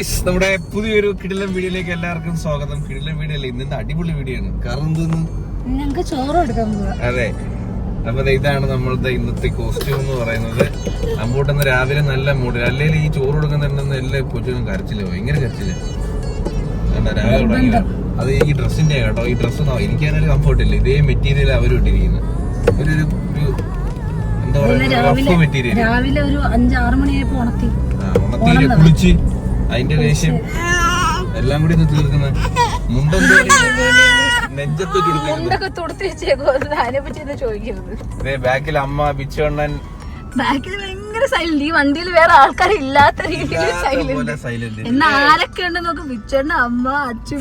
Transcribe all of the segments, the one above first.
Guys, നമ്മുടെ പുതിയൊരു കിടിലൻ വീഡിയോയിലേക്ക് എല്ലാവർക്കും സ്വാഗതം. കിടിലൻ വീഡിയോ അല്ലേ, ഇന്നത്തെ അടിപൊളി വീഡിയോ ആണ്. കാരണം ഞങ്ങൾക്ക് ചോറ് എടുക്കാൻ പോവാ. അതെ, അപ്പൊ ഇതാണ് നമ്മളുടെ ഇന്നത്തെ കോസ്റ്റ്യൂം എന്ന് പറയുന്നത്. അമ്പോട്ടെന്ന് രാവിലെ നല്ല മൂഡിൽ, അല്ലെങ്കിൽ ഈ ചോറ് കൊടുക്കുന്നുണ്ടെന്ന് എല്ലാ കൊച്ചിനും കരച്ചില്ല, ഭയങ്കര കരച്ചില്ല. രാവിലെ തുടങ്ങിയ അത് ഈ ഡ്രസ്സിന്റെ കേട്ടോ. ഈ ഡ്രസ്സ് എനിക്കാണെങ്കിൽ കംഫർട്ട് ഇല്ല. ഇതേ മെറ്റീരിയൽ അവർ ഇട്ടിരിക്കുന്നത്. ഒരു എന്താ പറയുക, മെറ്റീരിയൽ. രാവിലെ ഒരു 5-6 മണിയായപ്പോ ഉണത്തി കുളിച്ച് അതിന്റെ ദേഷ്യം എല്ലാം കൂടി ഒന്ന് തീർക്കുന്ന മുണ്ടൊക്കെ ബാക്കിൽ അമ്മ ബിച്ചോണ്ണൻ ബാക്കിൽ ഭയങ്കര സൈലന്റ്. ഈ വണ്ടിയിൽ വേറെ ആൾക്കാരില്ലാത്ത രീതിയിൽ സൈലന്റ്. എന്നാ ആരൊക്കെ ഉണ്ട് നോക്ക്. ബിച്ചോണ്ണ, അമ്മ, അച്ഛൻ,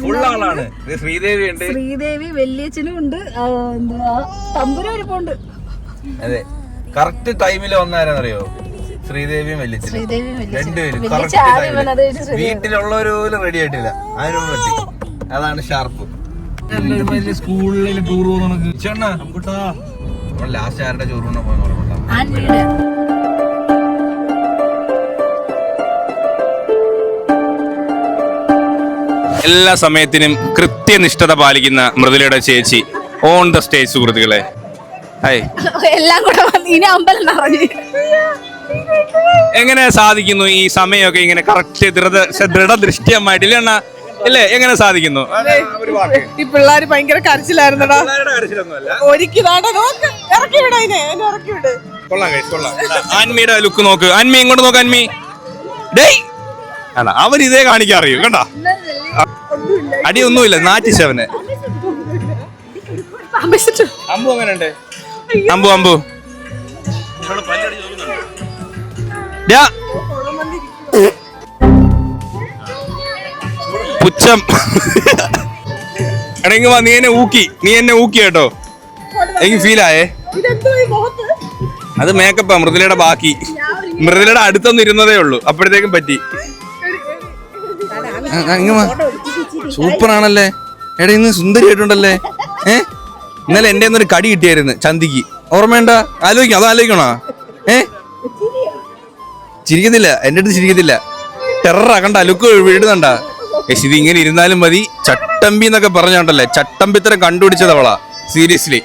ശ്രീദേവി ഉണ്ട്, ശ്രീദേവി, വല്യച്ഛനും ഉണ്ട്, തമ്പുരും ഇരിപ്പുണ്ട്. അതെ, കറക്റ്റ് ടൈമിൽ വന്നാരെന്നറിയോ? ശ്രീദേവിയും വല്യച്ഛനും രണ്ടുപേരും വീട്ടിലുള്ളവര് പോലും റെഡി ആയിട്ടില്ല. അതിനും പറ്റി. അതാണ് ഷാർപ്പ്. സ്കൂളിൽ ടൂർ പോകുന്ന ലാസ്റ്റ് ആരുടെ ചോറുണ്ണ പോയെന്ന് പറഞ്ഞിട്ടാ. എല്ലാ സമയത്തിനും കൃത്യനിഷ്ഠത പാലിക്കുന്ന മൃദുലയുടെ ചേച്ചി ഓൺ ദ സ്റ്റേജ്. സുഹൃത്തുക്കളെ, എല്ലാം കൂടെ ഇനി അമ്പലം നിറഞ്ഞു. എങ്ങനെ സാധിക്കുന്നു ഈ സമയമൊക്കെ ഇങ്ങനെ കറക്റ്റ് ദൃഢദൃഷ്ടിയമായിട്ട് ഇല്ല അല്ലേ? എങ്ങനെ സാധിക്കുന്നു? ഈ പിള്ളേര് ഭയങ്കര കരച്ചിലായിരുന്നടാ. ആൻമിയുടെ ലുക്ക് നോക്ക്. ആൻമി ഇങ്ങോട്ട് നോക്ക്. ആൻമി അവരിതേ കാണിക്കാറിയൂ കണ്ടാ. അടിയൊന്നുമില്ല, നാറ്റിച്ചവന്. അമ്പു എങ്ങനെയുണ്ട്? അമ്പു പുച്ഛം. എടങ്ങി വാ, നീ എന്നെ ഊക്കി കേട്ടോ. എനിക്ക് ഫീലായേ. അത് മേക്കപ്പാ, മൃദുലയുടെ ബാക്കി. മൃദുലയുടെ അടുത്തൊന്നും ഇരുന്നതേ ഉള്ളൂ, അപ്പോഴത്തേക്കും പറ്റി. സൂപ്പറാണല്ലേ എടാ, ഇന്ന് സുന്ദരിയായിട്ടുണ്ടല്ലേ. ഇന്നലെ എന്റെ ഒരു കടി കിട്ടിയായിരുന്നു ചന്തിക്ക്, ഓർമ്മയുണ്ട? ആലോചിക്കണോ? ചിരിക്കുന്നില്ല, എന്റെ അടുത്ത് ചിരിക്കത്തില്ല. ടെററാ കണ്ട, ലുക്ക് വീടുന്നുണ്ടാ. പക്ഷെ ഇത് ഇങ്ങനെ ഇരുന്നാലും മതി. ചട്ടമ്പി എന്നൊക്കെ പറഞ്ഞോണ്ടല്ലേ, ചട്ടമ്പിത്തരം കണ്ടുപിടിച്ചതവളാ. സീരിയസ്ലി.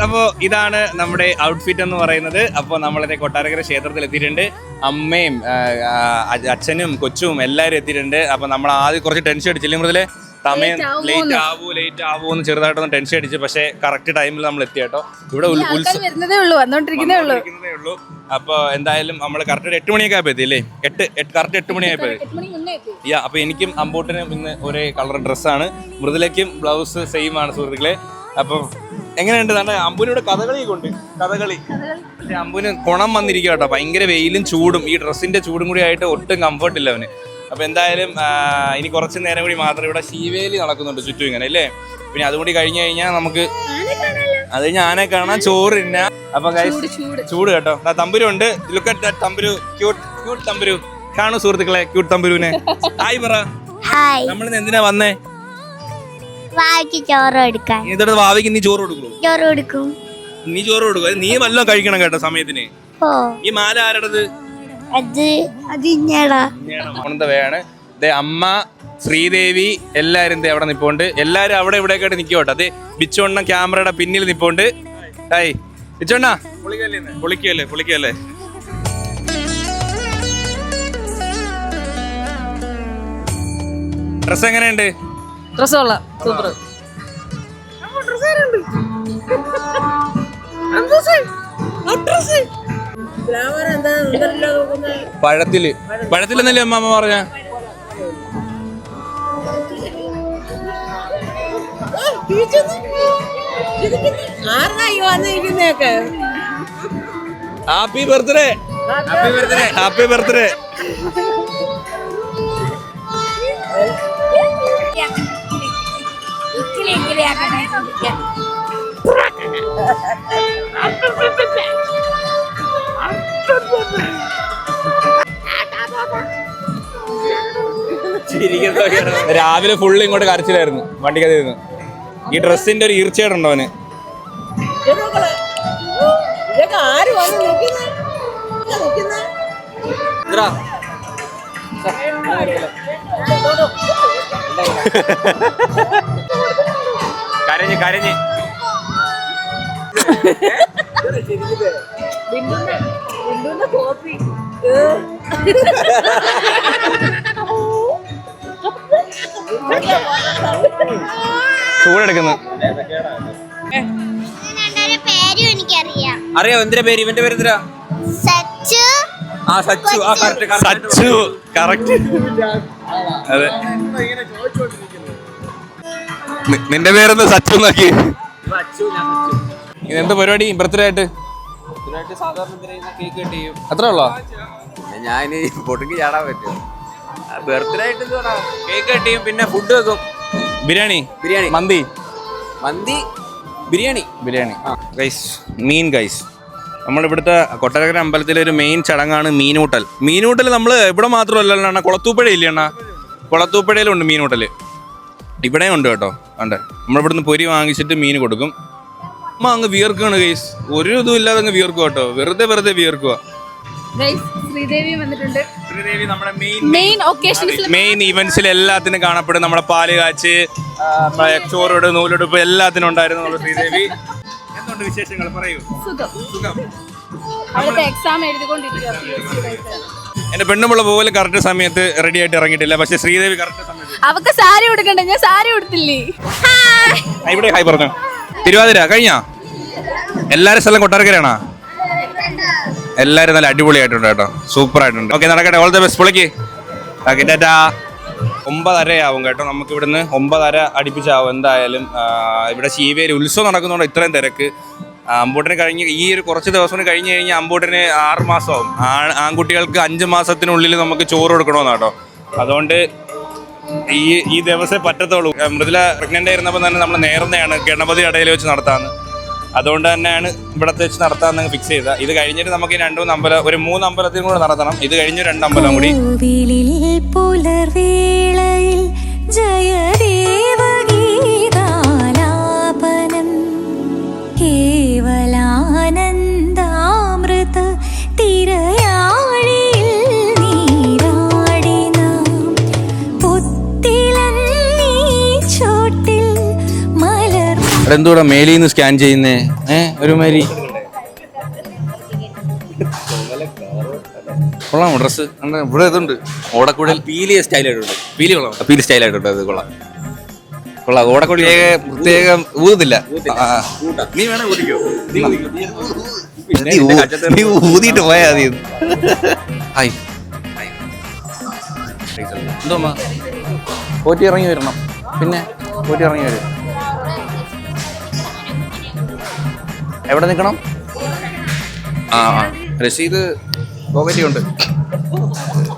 അപ്പോ ഇതാണ് നമ്മുടെ ഔട്ട്ഫിറ്റ് എന്ന് പറയുന്നത്. അപ്പോൾ നമ്മളിത് കൊട്ടാരക്കര ക്ഷേത്രത്തിൽ എത്തിയിട്ടുണ്ട്. അമ്മയും അച്ഛനും കൊച്ചും എല്ലാവരും എത്തിയിട്ടുണ്ട്. അപ്പൊ നമ്മൾ ആദ്യം കുറച്ച് ടെൻഷൻ അടിച്ചില്ലേ മൃദുലേ? സമയം ലേറ്റ് ആവൂ എന്ന് ചെറുതായിട്ടൊന്ന് ടെൻഷൻ അടിച്ചു. പക്ഷെ കറക്റ്റ് ടൈമിൽ നമ്മൾ എത്തി കേട്ടോ. ഇവിടെ ഉള്ളൂ. അപ്പൊ എന്തായാലും നമ്മൾ കറക്റ്റ് 8 മണിയൊക്കെ ആയപ്പോ എത്തിയില്ലേ? കറക്റ്റ് 8 മണിയായപ്പോ. അപ്പൊ എനിക്കും അമ്പോട്ടിനും ഇന്ന് ഒരേ കളർ ഡ്രസ്സാണ്. മൃദുലയ്ക്കും ബ്ലൗസ് സെയിം ആണ് സുഹൃത്തുക്കളെ. അപ്പൊ എങ്ങനെയുണ്ട്? അമ്പുവിനോട് കഥകളി അമ്പുവിന് കുണം വന്നിരിക്കുക കേട്ടോ. ഭയങ്കര വെയിലും ചൂടും, ഈ ഡ്രസ്സിന്റെ ചൂടും കൂടി ആയിട്ട് ഒട്ടും കംഫർട്ട് ഇല്ല അവന്. അപ്പൊ എന്തായാലും ഇനി കുറച്ച് നേരം കൂടി മാത്രം ഇവിടെ ശീവേലി നടക്കുന്നുണ്ട് ചുറ്റും ഇങ്ങനെ അല്ലേ. പിന്നെ അതുകൂടി കഴിഞ്ഞു കഴിഞ്ഞാൽ നമുക്ക് അത് ഞാനെ കാണാൻ ചോറില്ല. അപ്പൊ ചൂട് കേട്ടോ. തമ്പുരുണ്ട്. Look at that Thamburu, cute Thamburu. കാണൂ സുഹൃത്തുക്കളെ ക്യൂട്ട് തമ്പുരുവിനെ. ഹായ് പറ. നമ്മളിന്ന് എന്തിനാ വന്നേ? വാവിക്ക് നീ ചോറ് കൊടുക്കും. നീ ചോറ് കൊടുക്കും. നീ വല്ലതും കഴിക്കണം കേട്ടോ സമയത്തിന്. ഈ മാല ആരുടേത്? വേണ്. അമ്മ, ശ്രീദേവി എല്ലാരും അവിടെ നിപ്പോണ്ട്. എല്ലാരും അവിടെ ഇവിടെയൊക്കെ ആയിട്ട് നിക്കോട്ടെ. അത് ബിച്ചോണ്ണ ക്യാമറയുടെ പിന്നിൽ നിപ്പോണ്ട്. ഹായ് ബിച്ചോണ്ണ. പൊളിക്കല്ലേ. ഡ്രസ് എങ്ങനെയുണ്ട്? ഡ്രസ് കൊള്ളാം, സൂപ്പർ. പഴത്തിലെന്നല്ലേ അമ്മ പറഞ്ഞ? Happy birthday. Happy birthday. രാവിലെ ഫുള്ള് ഇങ്ങോട്ട് കരച്ചിലായിരുന്നു വണ്ടിക്കകത്തിരുന്നു. ഈ ഡ്രസ്സിന്റെ ഒരു ഈർച്ചയായിട്ടുണ്ടോ അവന്? കരഞ്ഞ് കരഞ്ഞ് ചൂടെടുക്കുന്നു. അറിയാം എന്തിനാ പേര്? ഇവന്റെ പേര് എന്തിനാ? ആ സച്ചു. ആ സച്ചു കറക്റ്റ്. അതെ, നിന്റെ പേരെന്താ? സച്ചു നോക്കി. ഇതെന്താ പരിപാടി ബർത്ത്ഡേ ആയിട്ട്? അത്ര ഉള്ളോ? ഞാൻ പൊടുക്കി ചാടാൻ പറ്റും. ബർത്ത്ഡേ ആയിട്ട് കേക്ക് കട്ട് ചെയ്യും, പിന്നെ ഫുഡ് വെക്കും. ബിരിയാണി ബിരിയാണി മന്തി ബിരിയാണി ഗൈസ്. മീൻ ഗൈസ്, നമ്മളിവിടുത്തെ കൊട്ടാരക്കര അമ്പലത്തിലെ ഒരു മെയിൻ ചടങ്ങാണ് മീനൂട്ടൽ. മീനൂട്ടൽ നമ്മൾ ഇവിടെ മാത്രമല്ല അണ്ണാ, കുളത്തൂപ്പുഴ ഇല്ലേ അണ്ണാ? കുളത്തൂപ്പുഴയിലുണ്ട് മീനൂട്ടൽ. ഇവിടെയും ഉണ്ട് കേട്ടോ. ഉണ്ട്, നമ്മളിവിടുന്ന് പൊരി വാങ്ങിച്ചിട്ട് മീൻ കൊടുക്കും. അമ്മ അങ്ങ് വിയർക്കാണ് ഗൈസ്, ഒരു ഇതും ഇല്ലാതെ അങ്ങ് വിയർക്കുക കേട്ടോ. വെറുതെ വിയർക്കുക. ശ്രീദേവി വന്നിട്ടുണ്ട്. ശ്രീദേവി നമ്മുടെ മെയിൻ ഇവന്റ്സിൽ എല്ലാത്തിനും കാണപ്പെടും. നമ്മളെ പാല് കാച്ച്, ചോറോട് നൂലെടുപ്പ് എല്ലാത്തിനും ഉണ്ടായിരുന്നു നമ്മുടെ ശ്രീദേവി. എന്തുണ്ട് വിശേഷങ്ങൾ? പറയൂ. സുഖം. എക്സാം എഴുതിക്കൊണ്ടിരിക്കുകയാണ്. എന്റെ പെണ്ണുമുള്ള പോലും കറക്റ്റ് സമയത്ത് റെഡി ആയിട്ട് ഇറങ്ങിയിട്ടില്ല. പക്ഷെ ശ്രീദേവി കറക്റ്റ് സമയത്ത്. അവക്ക് സാരി കൊടുക്കണ്ടേ? ഞാൻ സാരി കൊടുത്തില്ലേ? ഇവിടെ ഹായ് പറഞ്ഞു. തിരുവാതിര കഴിഞ്ഞാ? എല്ലാരും സ്ഥലം കൊട്ടാരക്കരയാണോ? എല്ലാരും നല്ല അടിപൊളിയായിട്ടുണ്ട് കേട്ടോ, സൂപ്പർ ആയിട്ടുണ്ട്. ഓക്കെ, നടക്കട്ടെ. All the best. പൊളിക്ക്. Okay, tata. 9:30 കേട്ടോ. നമുക്ക് ഇവിടുന്ന് 9:30 അടുപ്പിച്ചാവും എന്തായാലും. ഇവിടെ ശീവേലി ഉത്സവം നടക്കുന്നതുകൊണ്ട് ഇത്രയും തിരക്ക്. അമ്പൂട്ടിന് കഴിഞ്ഞ് ഈ ഒരു കുറച്ച് ദിവസം കഴിഞ്ഞ് കഴിഞ്ഞാൽ അമ്പൂട്ടിന് 6 മാസമാവും. ആൺകുട്ടികൾക്ക് 5 മാസത്തിനുള്ളിൽ നമുക്ക് ചോറ് കൊടുക്കണമെന്ന് കേട്ടോ. അതുകൊണ്ട് ഈ ദിവസമേ പറ്റത്തുള്ളൂ. മൃദുല പ്രഗ്നൻ്റ് ആയിരുന്നപ്പോൾ തന്നെ നമ്മൾ നേർന്നെയാണ് ഗണപതി ഇടയിൽ വെച്ച് നടത്താമെന്ന്. അതുകൊണ്ട് തന്നെയാണ് ഇവിടത്തെ വെച്ച് നടത്താമെന്ന് ഫിക്സ് ചെയ്തത്. ഇത് കഴിഞ്ഞിട്ട് നമുക്ക് 2-3 അമ്പലം, ഒരു 3 അമ്പലത്തിനും കൂടെ നടത്തണം. ഇത് കഴിഞ്ഞ് 2 അമ്പലം കൂടി. കേവലാനന്ദാമൃത തിരയാഴിയിൽ നീരാടിന പുത്തിലന്നീ ചോട്ടിൽ മലർ. എന്തുകൂടെ മേലിന്ന് സ്കാൻ ചെയ്യുന്നേ? ഒരു മാതിരി കൊള്ളാം ഡ്രസ്സ്. ഇവിടെ ഇതുണ്ട് ഓടക്കുഴൽ. പീലി സ്റ്റൈലായിട്ടുണ്ട്. പീലി കൊള്ളാം. പീലി സ്റ്റൈലായിട്ടുണ്ട്. അത് കൊള്ളാം. ഓടക്കുഴൽ പ്രത്യേകം ഊതില്ല. നീ വേണേ ഊതിക്കോ. നീ ഊതിയിട്ട് പോയാ മതി. ഹായ്. എന്തോ പോറ്റി ഇറങ്ങി വരണം. പിന്നെ പോറ്റി ഇറങ്ങി വരും. എവിടെ നിൽക്കണം? രസീത് പോക്കറ്റി ഉണ്ട്.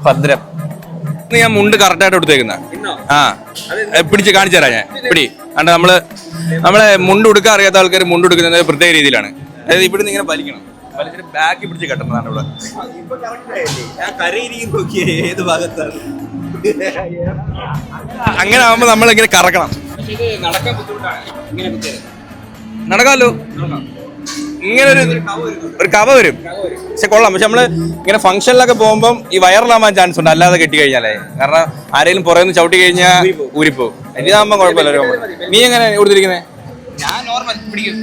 ഭദ്രം. ഞാൻ മുണ്ട് കറക്റ്റായിട്ട് എടുത്തേക്കുന്ന. പിടിച്ച് കാണിച്ചു തരാം ഞാൻ. പിടി. കാരണം നമ്മളെ മുണ്ട് ഉടുക്കാൻ അറിയാത്ത ആൾക്കാർ മുണ്ട് ഉടുക്കുന്നത് പ്രത്യേക രീതിയിലാണ്. അതായത് ഇവിടുന്ന് ഇങ്ങനെ വലിക്കണം, വലിച്ചിട്ട് ബാക്കി പിടിച്ച് കെട്ടണതാണ് ഇവിടെ. അങ്ങനെ ആവുമ്പോ നമ്മളിങ്ങനെ കറക്കണം. നടക്കാമല്ലോ. ഇങ്ങനെ ഒരു കവ വരും. പക്ഷെ കൊള്ളാം. പക്ഷെ നമ്മള് ഇങ്ങനെ ഫംഗ്ഷനിലൊക്കെ പോകുമ്പോൾ ഈ വൈറലാവാൻ ചാൻസ് ഉണ്ട്, അല്ലാതെ കെട്ടി കഴിഞ്ഞാലേ. കാരണം ആരെങ്കിലും പുറമെ ചവിട്ടി കഴിഞ്ഞാൽ ഊരിപ്പോവും. ഇതാകുമ്പോൾ കുഴപ്പമില്ല. നീ എങ്ങനെ കൊടുത്തിരിക്കുന്നത്?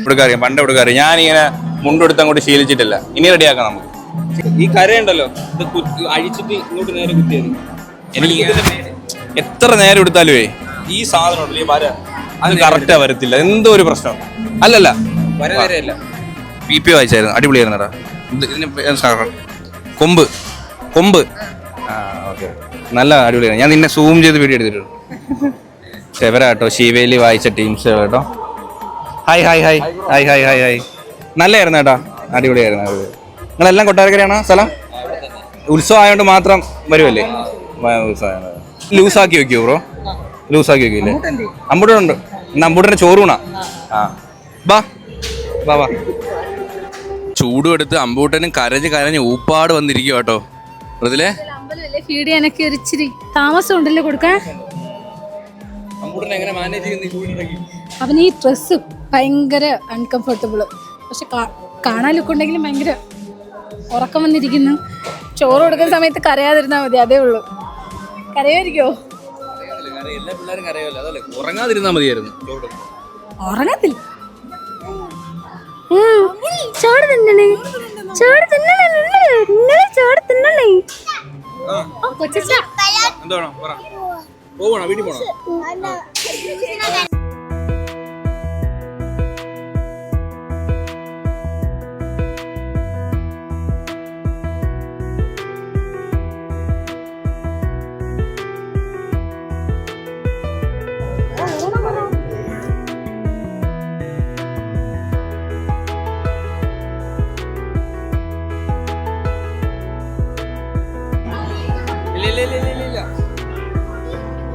ഉടുക്കാറിയാം, പണ്ട് ഉടുക്കാറിയാം. ഞാനിങ്ങനെ മുണ്ടെടുത്ത് അങ്ങോട്ട് ശീലിച്ചിട്ടില്ല. ഇനി റെഡിയാക്കാം നമുക്ക്. ഈ കരയുണ്ടല്ലോ, ഇത് അഴിച്ചിട്ട് ഇങ്ങോട്ട് നേരെ കുത്തിയത്. എനിക്ക് എത്ര നേരം എടുത്താലുവേ ഈ സാധനം ഉണ്ടല്ലോ, ഈ വര, അത് കറക്റ്റാ വരത്തില്ല. എന്തോ ഒരു പ്രശ്നം. അല്ലല്ല, വര നേരെയല്ല. PP വായിച്ചായിരുന്നു, അടിപൊളിയായിരുന്നടാ. കൊമ്പ് ഓക്കെ, നല്ല അടിപൊളിയാണ്. ഞാൻ നിന്നെ സൂം ചെയ്ത് വീഡിയോ എടുത്തിട്ടുണ്ട്. കേട്ടോ, ശിവേലി വായിച്ച ടീംസ് കേട്ടോ. Hi hi hi hi hi hi hi. നല്ലായിരുന്നു കേട്ടോ, അടിപൊളിയായിരുന്നു. നിങ്ങളെല്ലാം കൊട്ടാരക്കരയാണോ സ്ഥലം? ഉത്സവം ആയതുകൊണ്ട് മാത്രം വരുമല്ലേ? ലൂസാക്കി വെക്കുമോ ബ്രോ? ലൂസാക്കി വെക്കില്ലേ? അമ്പൂട്ടുണ്ട്. ഇന്ന് അമ്പൂട്ടിന്റെ ചോറൂണാ. ആ ബാ ബാ ബാ. ചൂടും എടുത്ത് അമ്പൂട്ടനും കരഞ്ഞ് ഊപ്പാട് വന്നിരിക്കുക കേട്ടോ. മൃദുലേ, ഫീഡ് ചെയ്യാനൊക്കെ ഒരു ഇച്ചിരി താമസം ഉണ്ടല്ലോ കൊടുക്കാൻ. അമ്പൂട്ടനെ എങ്ങനെ മാനേജ് ചെയ്യുന്നു? അവന് ഈ ഡ്രസ്സ് ഭയങ്കര അൺകംഫർട്ടബിള്, പക്ഷെ കാണാൻ ലുക്ക് ഉണ്ടെങ്കിലും ഭയങ്കര ഉറക്കം വന്നിരിക്കുന്നു. ചോറ് കൊടുക്കുന്ന സമയത്ത് കരയാതിരുന്നാൽ മതി, അതേ ഉള്ളൂ. കരയായിരിക്കോ? എല്ലാ പിള്ളേരും കരയല്ലോ, അതല്ലേ ഉറങ്ങാതിരുന്നാ മതിയായിരുന്നു. ഉറങ്ങത്തില്ല. ചോറ് തിന്നണേ, ചോറ് തിന്നണേ, ചോറ് തിന്നണേ. എന്താണോ പറ, പോകണോ വീട്ടിൽ പോണോ?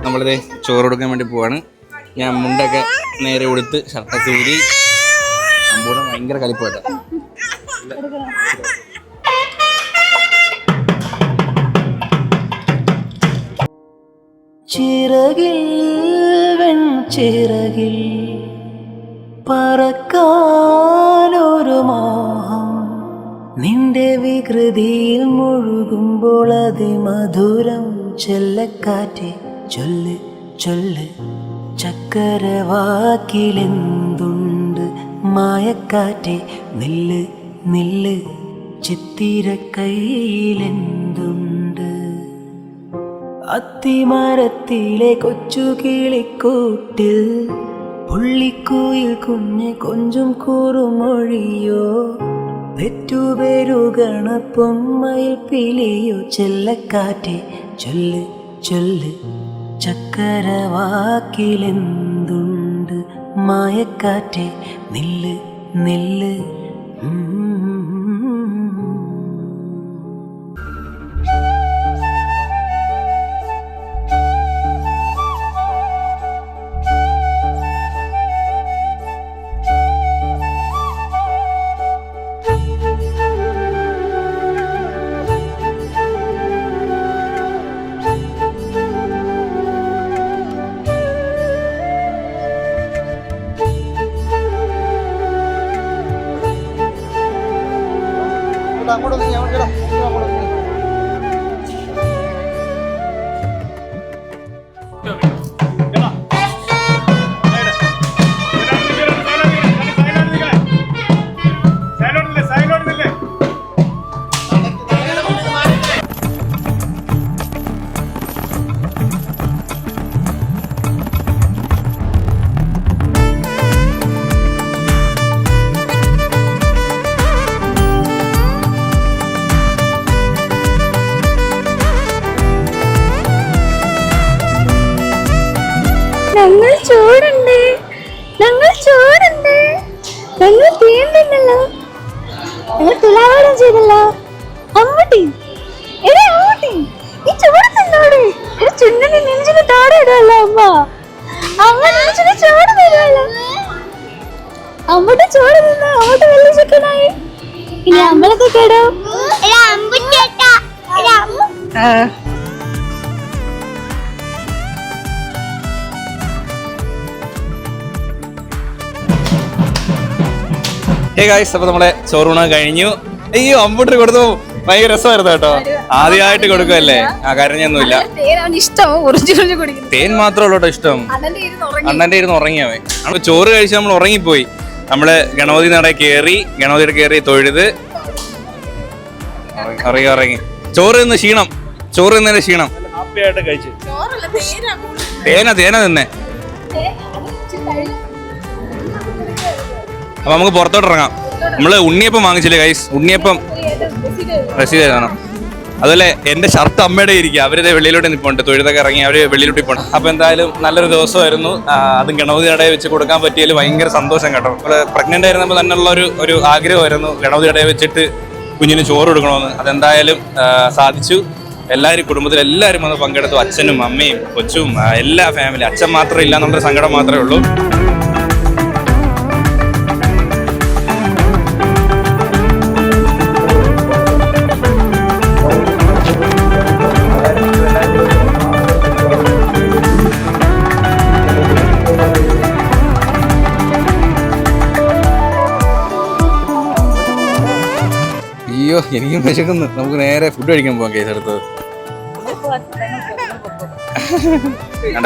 നമ്മളിതേ ചോറ് കൊടുക്കാൻ വേണ്ടി പോവാണ്. ഞാൻ മുണ്ടൊക്കെ നേരെ കൊടുത്ത് ഷർട്ടൊക്കെ ഊരി. അമ്പൂടെ ഭയങ്കര കളിപ്പാട്ട. ചിറകിൽ വെൺചിറകിൽ പറക്കാനൊരു മോഹം, നിന്റെ വികൃതിയിൽ മുഴുകുമ്പോൾ അതിമധുരം. ചെല്ലക്കാറ്റെ ചൊല്ല് ചൊല്ല്, ചക്കരവാക്കിലെന്തുണ്ട്? മായക്കാറ്റെ നില്ല് നില്ല്, ചിത്തിര കയ്യിലെന്തുണ്ട്? അത്തിമരത്തിലെ കൊച്ചു കിളിക്കൂട്ടിൽ പുള്ളിക്കുയിൽ കുഞ്ഞ് കൊഞ്ചും കൂറുമൊഴിയോ? പെറ്റുപെരുകണ പൊന്മയിൽ പിലിയോ? ചെല്ലക്കാറ്റെ ചൊല്ല് ചൊല്ല്, ചക്കരവാക്കിലെന്തുണ്ട്? മായക്കാറ്റെ നില്ല് നില്ല്. ഞങ്ങൾ ചൂടുണ്ട്, ഞങ്ങൾ ചൂടുണ്ട്, ഞങ്ങൾ തീണ്ടല്ലോ, ഞങ്ങൾ തുലാവാടം ചെയ്തല്ലോ. അമ്മട്ടി എടേ, അമ്മട്ടി ഈ ചോറ് തന്നോട് ചുണ്ടിന് നെഞ്ചിന് തോടെ ഇടുമല്ലോ അമ്മ. അമ്മ നെഞ്ചിന് ചോറ് തരുമല്ലോ. അമ്മട്ട് ചോറ് തിന്ന് അമ്മട്ട് വലിയ ചിക്കനായി. ഇനി അമ്മളൊക്കെ കേടോ. ഹേ ഗായ്സ്, അപ്പോൾ നമ്മളെ ചോറൂണ കഴിഞ്ഞു. അയ്യോ, അമ്പൂട്ടിന് കൊടുത്തു. ഭയങ്കര രസമായിരുന്നു കേട്ടോ. ആദ്യമായിട്ട് കൊടുക്കുമല്ലേ? ആ കരഞ്ഞൊന്നുമില്ല. തേൻ മാത്രമേ ഉള്ളൂ കേട്ടോ ഇഷ്ടം. അണ്ണന്റെ ഇരുന്ന് ഉറങ്ങിയവൻ. നമ്മൾ ചോറ് കഴിച്ച് നമ്മൾ ഉറങ്ങിപ്പോയി. നമ്മള് ഗണപതി നടയിൽ കയറി തൊഴുത് ഉറങ്ങി. ചോറ് നിന്ന് ക്ഷീണം, ചോറ് തിന്നതിന്റെ ക്ഷീണം. ഹാപ്പിയായിട്ട് കഴിച്ചു. തേന തിന്നെ. അപ്പൊ നമുക്ക് പുറത്തോട്ട് ഇറങ്ങാം. നമ്മള് ഉണ്ണിയപ്പം വാങ്ങിച്ചില്ലേ ഗൈസ്? ഉണ്ണിയപ്പം റസീദ് കാണാം. അതുപോലെ എന്റെ ഷർട്ട് അമ്മയുടെ ഇരിക്കുക. അവരിത് വെളിയിലോട്ട് നിൽപ്പുണ്ട്. തൊഴുതൊക്കെ ഇറങ്ങി അവര് വെളിയിലോട്ട് പോകണം. അപ്പൊ എന്തായാലും നല്ലൊരു ദിവസമായിരുന്നു. അതും ഗണപതി നടയിൽ വെച്ച് കൊടുക്കാൻ പറ്റിയതിൽ ഭയങ്കര സന്തോഷം കേട്ടോ. നമ്മള് പ്രഗ്നന്റ് ആയിരുന്നപ്പോൾ തന്നെയുള്ള ഒരു ആഗ്രഹമായിരുന്നു ഗണപതി നടയിൽ വെച്ചിട്ട് കുഞ്ഞിന് ചോറ് കൊടുക്കണമെന്ന്. അതെന്തായാലും സാധിച്ചു. എല്ലാവരും കുടുംബത്തിലെല്ലാവരും വന്ന് പങ്കെടുത്തു. അച്ഛനും അമ്മയും കൊച്ചും എല്ലാ ഫാമിലി. അച്ഛൻ മാത്രം ഇല്ല എന്നുള്ളൊരു സങ്കടം മാത്രമേ ഉള്ളൂ. അയ്യോ എനിക്കും വിശക്കുന്നു. നമുക്ക് നേരെ ഫുഡ് കഴിക്കാൻ പോകാം. കേസ് എടുത്തത്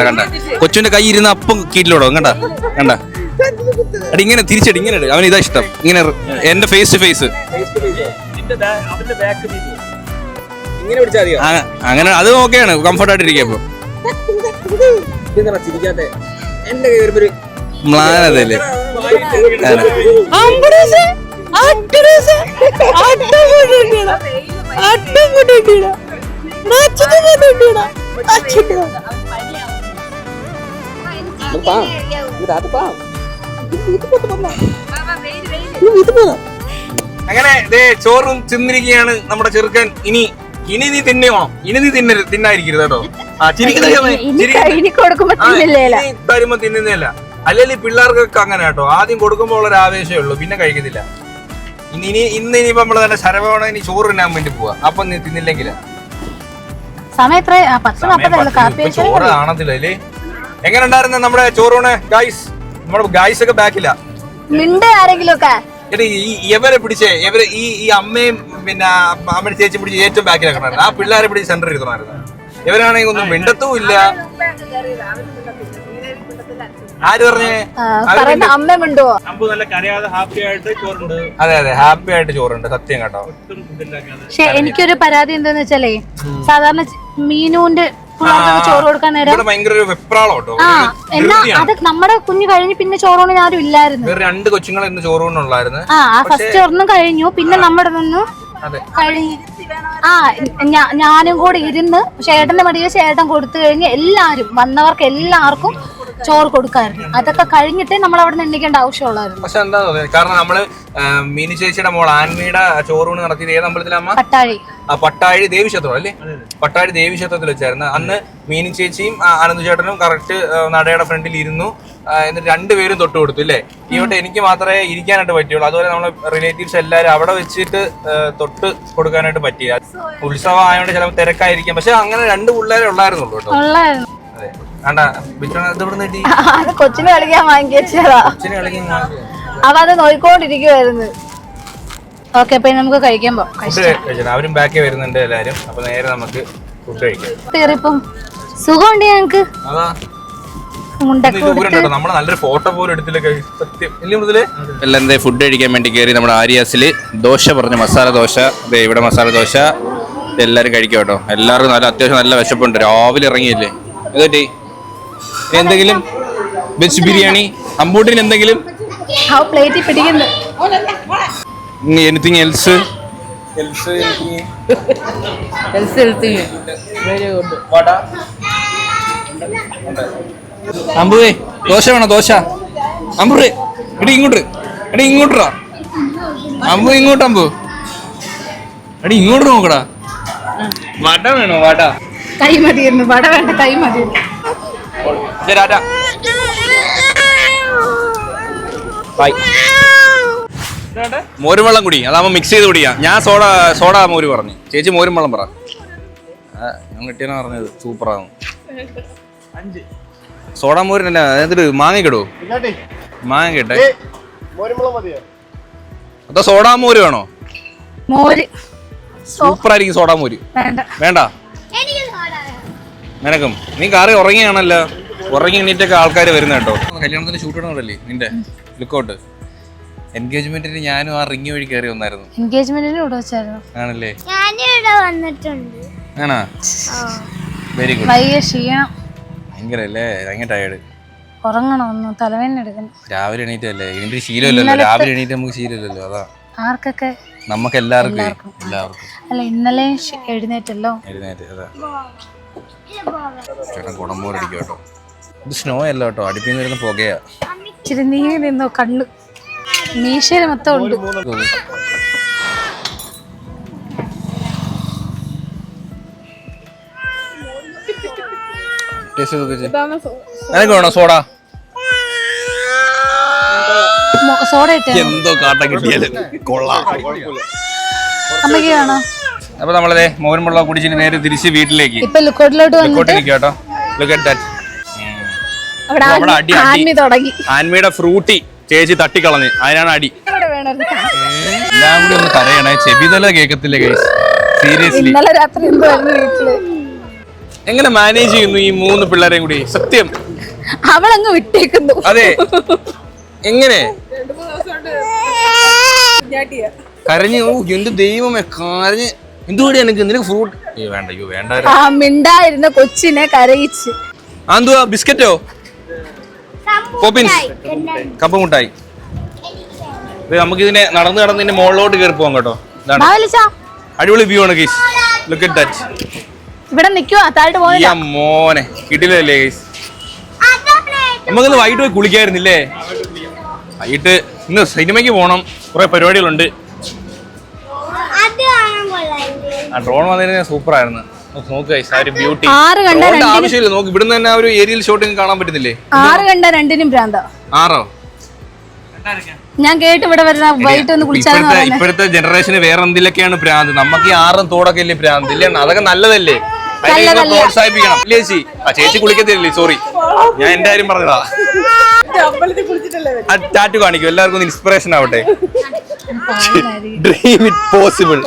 കണ്ട കൊച്ചുവിന്റെ കൈ ഇരുന്ന് അപ്പം കീട്ടിലോടോ. കണ്ട അടി ഇങ്ങനെ തിരിച്ചടി ഇങ്ങനെ അവൻ ഇതാ ഇഷ്ടം. ഇങ്ങനെ എന്റെ ഫേസ് ടു ഫേസ് അങ്ങനെ അത് ഓക്കെയാണ്. കംഫർട്ട് ആയിട്ടിരിക്കുക. ഇപ്പൊ മ്ലാനതല്ലേ അങ്ങനെ ചോറും തിന്നിരിക്കുകയാണ് നമ്മുടെ ചെറുക്കൻ. ഇനി നീ തിന്നണോ? ഇനി നീ തിന്നായിരിക്കരുത് കേട്ടോ. തരുമ്പോ തിന്നുന്നില്ല. അല്ലെങ്കിൽ പിള്ളേർക്കൊക്കെ അങ്ങനെ കേട്ടോ. ആദ്യം കൊടുക്കുമ്പോൾ ഉള്ള ഒരു ആവേശമേ ഉള്ളൂ, പിന്നെ കഴിക്കത്തില്ല. ഇനിയിപ്പോ നമ്മള് തന്നെ ശരവണ ഇനി ചോറ് തിന്നാൻ വേണ്ടി പോവാ. അപ്പൊ നീ തിന്നില്ലെങ്കില ചോറ് കാണത്തില്ല അല്ലേ? എങ്ങനെ ഉണ്ടായിരുന്നു നമ്മുടെ ചോറൂണ് ഗായ്സ്? നമ്മുടെ ഗായ്സ് ഒക്കെ ബാക്കില്ല. ഇവരെ പിടിച്ചേ ഈ അമ്മയും പിന്നെ അമ്മയുടെ ചേച്ചി പിടിച്ച് ഏറ്റവും ബാക്കിലാക്കണമായിരുന്നു. ആ പിള്ളേരെ പിടിച്ച് സെന്റർ ഇരുത്തണമായിരുന്നു. ഇവരാണെങ്കിൽ ഒന്നും മിണ്ടത്തും ഇല്ല. ആര് പറഞ്ഞേ? നല്ല കരയാതെ ഹാപ്പി ആയിട്ട് ചോറുണ്ട്. അതെ ഹാപ്പി ആയിട്ട് ചോറുണ്ട്. സത്യം കേട്ടോ. പക്ഷെ എനിക്കൊരു പരാതി എന്താന്ന് വെച്ചാലേ, സാധാരണ മീനുവിന്റെ ചോറ് കൊടുക്കാൻ നേരം ഭയങ്കര ഒരു വെപ്രാളം കേട്ടോ. എന്നാ അത് നമ്മുടെ കുഞ്ഞ് കഴിഞ്ഞ് പിന്നെ ചോറൂണ് ആരും ഇല്ലായിരുന്നു. രണ്ട് കൊച്ചുങ്ങൾ ഇന്ന് ചോറൂണുള്ളായിരുന്നു. ഫസ്റ്റ് ഒരെണ്ണം കഴിഞ്ഞു. പിന്നെ നമ്മുടെ നിന്ന് ഞാനും കൂടെ ഇരുന്ന് ചേട്ടന്റെ മടിയിൽ ചേട്ടൻ കൊടുത്തു കഴിഞ്ഞ് എല്ലാരും വന്നവർക്ക് എല്ലാവർക്കും ചോറ് കൊടുക്കായിരുന്നു. അതൊക്കെ കഴിഞ്ഞിട്ടേ നമ്മൾ അവിടെ നിന്ന് എണ്ണിക്കേണ്ട ആവശ്യമുള്ളായിരുന്നു. പക്ഷെ എന്താ കാരണം നമ്മള് മീനു ചേച്ചിയുടെ മോൾ ആൻമിയുടെ ചോറൂണ് നടത്തിയത് ഏത് അമ്പലത്തിലമ്മ? പട്ടാഴി ദേവീക്ഷേത്രം അല്ലേ? പട്ടാഴി ദേവീക്ഷേത്രത്തിൽ വെച്ചായിരുന്നു. അന്ന് മീനു ചേച്ചിയും അനന്തു ചേട്ടനും കറക്റ്റ് നടയുടെ ഫ്രണ്ടിൽ ഇരുന്നു. എന്നിട്ട് രണ്ടുപേരും തൊട്ട് കൊടുത്തു അല്ലേ? ഇവിടെ എനിക്ക് മാത്രമേ ഇരിക്കാനായിട്ട് പറ്റുള്ളൂ. അതുപോലെ നമ്മളെ റിലേറ്റീവ്സ് എല്ലാവരും അവിടെ വെച്ചിട്ട് തൊട്ട് കൊടുക്കാനായിട്ട് പറ്റിയ ഉത്സവം ആയതുകൊണ്ട് ചിലപ്പോൾ തിരക്കായിരിക്കാം. പക്ഷെ അങ്ങനെ രണ്ട് പിള്ളേരെ ഉള്ളായിരുന്നുള്ളൂ കേട്ടോ. അതെ കൊച്ചിനെ കളിക്കാൻ വാങ്ങിച്ചതാ. അവ അത് നോയിക്കൊണ്ടിരിക്കുവായിരുന്നു. ഓക്കെ, അപ്പൊ നമുക്ക് കഴിക്കാൻ പോകാം. അവരും ബാക്കി വരുന്നുണ്ട് എല്ലാരും. അപ്പൊ നേരെ നമുക്ക് ഫുഡ് കഴിക്കാം. സുഖമുണ്ട് ഞങ്ങക്ക്. നമ്മള് നല്ലൊരു ഫോട്ടോ പോലും എടുത്തില്ല. എല്ലാം എന്താ ഫുഡ് കഴിക്കാൻ വേണ്ടി കയറി നമ്മുടെ ആര്യാസില് ദോശ പറഞ്ഞു. മസാല ദോശ. ഇവിടെ മസാല ദോശ എല്ലാരും കഴിക്കാം കേട്ടോ. എല്ലാവർക്കും നല്ല അത്യാവശ്യം നല്ല വിശപ്പുണ്ട്. രാവിലെ ഇറങ്ങിയില്ലേ? ഇതേ എന്തെങ്കിലും വെജ് ബിരിയാണി അമ്പൂട്ടിന് എന്തെങ്കിലും എനിത്തിങ് എൽസ് അമ്പുവേ ദോശ വേണോ? ദോശ അമ്പുവേ എടി ഇങ്ങോട്ടാ അമ്പു ഇങ്ങോട്ട്. അമ്പു എടി ഇങ്ങോട്ട് നോക്കടാ. വട വേണോ? വട കൈ മതിയായിരുന്നു. വട വേണ്ട, കൈ മതിയായിരുന്നു. മോരും വെള്ളം കുടി. അതാകുമ്പോ മിക്സ് ചെയ്ത് കുടിക്കാം. ഞാൻ സോഡ മോര് പറഞ്ഞു. ചേച്ചി മോരും വെള്ളം പറ. ഞാൻ കിട്ടിയെന്നാ പറഞ്ഞത്. സൂപ്പറാകും. സോഡ മോരിനല്ല, എന്നിട്ട് മാങ്ങ കിടോ? മാങ്ങ കേട്ടെ. അതോ സോഡാ മോര് വേണോ? സൂപ്പറായിരിക്കും സോഡാ മോര്. വേണ്ട നിനക്കും? നീ കാറി ഉറങ്ങിയാണല്ലോ. ഉറങ്ങി എണീറ്റൊക്കെ ആൾക്കാർ വരുന്ന കേട്ടോ. കല്യാണത്തിന് ഷൂട്ട് ഇടണല്ലേ നിന്റെ ലുക്കൗട്ട്? എൻഗേജ്മെന്റിന് ഞാനും ആ റിങ് വഴി കയറി വന്നായിരുന്നു. ആണല്ലേ? ആണോ? Very good. ഭയങ്കര അല്ലേ? ഭയങ്കര ടയേർഡ്. ഉറങ്ങണം, തലവേദന എടുക്കണം. രാവിലെ എണീറ്റല്ലേ? ഇതിന്റെ ശീലമില്ലല്ലോ. രാവിലെ എണീറ്റ് നമുക്ക് ശീലമില്ലല്ലോ. അതാ ആർക്കൊക്കെ? നമുക്ക് എല്ലാവർക്കും. അല്ല, ഇന്നലെ എഴുന്നേറ്റല്ലോ. അതാ ചേട്ടൻ കുടമ്പോരടിക്കും കേട്ടോ. ഇത് സ്നോ അല്ല കേട്ടോ, അടുപ്പിൽ വരുന്ന പുകയാ. ഇച്ചിരി നീങ്ങി നിന്നോ, കണ്ണു മീശയില് മൊത്തം ഉണ്ട്. ടേസ്റ്റ് നോക്കി എനിക്ക് വേണോ സോഡ സോഡ ഇട്ടേ എന്തോ കാട്ട കിട്ടിയാലും കൊള്ളാം. അമ്മയ്ക്ക് വേണോ? അപ്പൊ നമ്മളതെ മോഹൻമുള്ള കുടിച്ചിട്ട് നേരെ തിരിച്ച് വീട്ടിലേക്ക് ഇപ്പൊ ലുക്കോട്ടിലോട്ട് വന്നിട്ട് കേട്ടോ. Look at that. അവിടെ അവിടെ അടി ആൻമി തുടങ്ങി. ആൻമിയുടെ ഫ്രൂട്ടി ചേച്ചി തട്ടിക്കളഞ്ഞ് അതിനാണ് അടി. എല്ലാം കൂടി ഒന്ന് കരയണേ, ചെവിതല കേക്കത്തില്ല ഗൈസ്. സീരിയസ്ലി ഇന്നലെ രാത്രി എന്തായിരുന്നു വീട്ടില്? എങ്ങനെ മാനേജ് ചെയ്യുന്നു ഈ 3 പിള്ളേരെയും കൂടി? സത്യം അവളങ്ങ് വിട്ടേക്കുന്നു. അതെ, എങ്ങനെ കരഞ്ഞു? എന്ത് ദൈവമേ, കരഞ്ഞ് എന്തുകൂടി എനിക്ക് നിനക്ക് ഫ്രൂട്ട് വേണ്ട. വേണ്ട, ആ മിണ്ടായിരുന്ന കൊച്ചിനെ കരയിച്ച്. എന്തുവാ ബിസ്ക്കറ്റോ പോപ്പിൻസ് കപ്പ മുട്ടായി? നമുക്ക് ഇതിനെ നടന്ന് ഇതിന്റെ മുകളിലോട്ട് കയറി പോകാം കേട്ടോ. ഇതാണ് അടിപൊളി വ്യൂ ആണ് ഗൈസ്. Look at that. ഇവിടെ നിക്കുവാ, താഴോട്ട് പോയില്ല. മോനെ കിട്ടില്ലല്ലേ ഗൈസ്. നമുക്കിന്ന് വൈകിട്ട് പോയി കുളിക്കായിരുന്നില്ലേ? വൈകിട്ട് ഇന്ന് സിനിമയ്ക്ക് പോകണം, കുറെ പരിപാടികളുണ്ട്. ആ ഡ്രോൺ വന്നതിന് സൂപ്പർ ആയിരുന്നു. നോക്ക് ഗൈസ്, ആ ഒരു ബ്യൂട്ടി. ആവശ്യമില്ല, നോക്ക് ഇവിടുന്ന് തന്നെ ആ ഒരു ഏരിയൽ ഷോട്ടിങ് കാണാൻ പറ്റുന്നില്ലേ? 6 കണ്ട 2നും ഭ്രാന്താ. 6 ഞാൻ കേട്ട് ഇവിടെ വരുന്ന വൈകിട്ട് ഒന്ന് കുളിച്ചാൽ ഇപ്പോഴത്തെ ജനറേഷന് വേറെ എന്തിലൊക്കെയാണ് ഭ്രാന്ത്. നമുക്ക് ഈ 6 തോടൊക്കെ അല്ലേ ഭ്രാന്ത്? ഇല്ല, അതൊക്കെ നല്ലതല്ലേ? പ്രോത്സാഹിപ്പിക്കണം. ഇല്ലേ ചേച്ചി? ആ ചേച്ചി കുളിക്കത്തില്ലേ? സോറി, ഞാൻ എന്റെ കാര്യം പറഞ്ഞതാ. ടാറ്റു കാണിക്കും, എല്ലാവർക്കും ഒന്ന് ഇൻസ്പിറേഷൻ ആവട്ടെ. Dream it possible.